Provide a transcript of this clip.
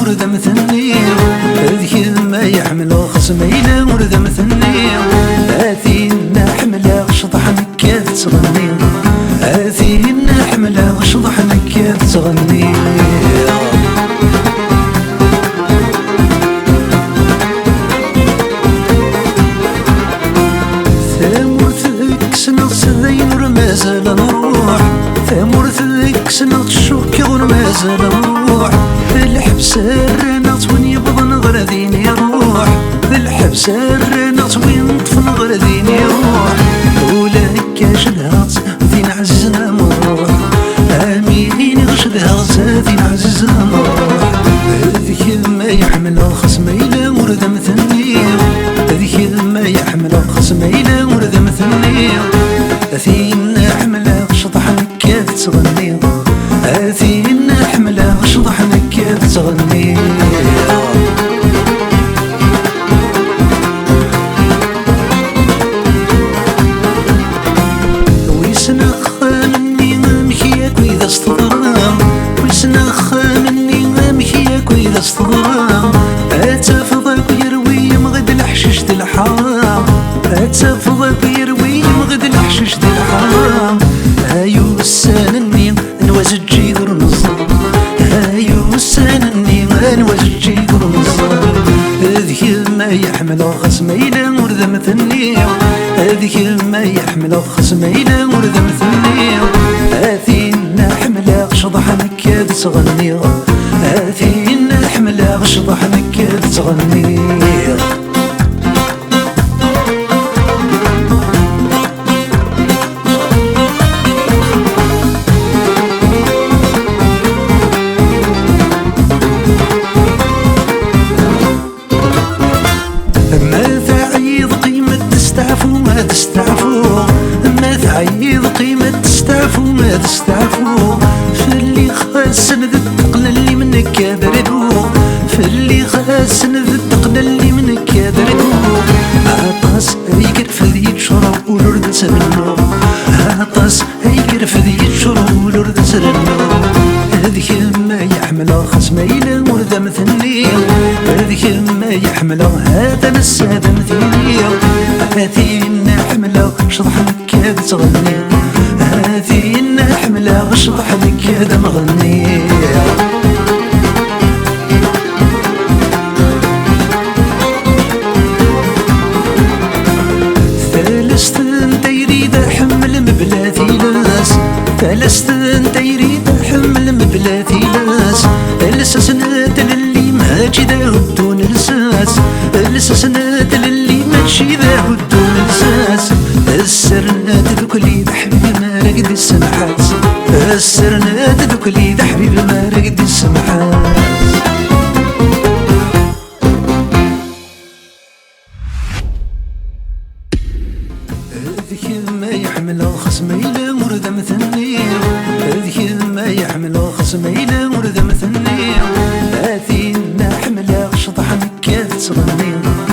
ورد مثني هذه ما يحمل خصمينا ورد مثني هذه حملة شطح نكات تغني هذه حملة شطح نكات تغني مازال نروح ثمرت ذيك سنة الشوك غير مازال نروح الحبس الرنات وين يبضن غردين يروح الحبس الرنات وين طفن غردين يروح ولك شدهات ذين عزيزنا مروح امين غشدهات ذين عزيزنا مروح هذيك ما يحمل خصمينا ورد مثني هذيك ما يحمل خصمينا ورد مثني أثين حملة شطح نكات تغني أثين حملة شطح نكات تغني ويسنخ مني مخياك وإذا استغرام ويسنخ مني مخياك وإذا استغرام أتفضك ويروي مغد الحشيش دي الحرام أتفضك ويروي مغد الحشيش دي الحرام هايو السنني نوازج جيدر نصر هايو السنني نوازج جيدر نصر هذه ما يحمل خصمينا ورد مثني هذه ما يحمل خصمينا ورد مثني هذه حملة شطح نكاد تغني هذه حملة شطح نكاد تغني تستعفو ما تعيض قيمة تستعفو ما تستعفو في اللي خاسن ذا التقل اللي منك كابردو في اللي خاسن ذا التقل اللي منك كابردو عطاس يقرف ذي يتشرب ولرد سرنو عطاس يقرف ذي يتشرب ولرد سرنو هذه ما يحمل خصمينا ورد مثني هذه ما يحمل هذا السادة مثني هذه حملة شطح نكاد تغني هذه حملة شطح نكاد مغني ثالث انت يريد حمل مبلاتي لاس ثالث انت يريد حمل مبلاتي لاس السسنات للي ماشي ذا هدون الساس السسنات للي ماشي ذا هدون الساس السرنات ذوكلي حبيبي ما رقد السمحات السرنات ذوكلي حبيبي ما رقد السمحات هذيك ما يحمل خصمينا ورد مثني هذيك ما يحمل خصمينا ورد مثني هذه حملة شطح نكات تغني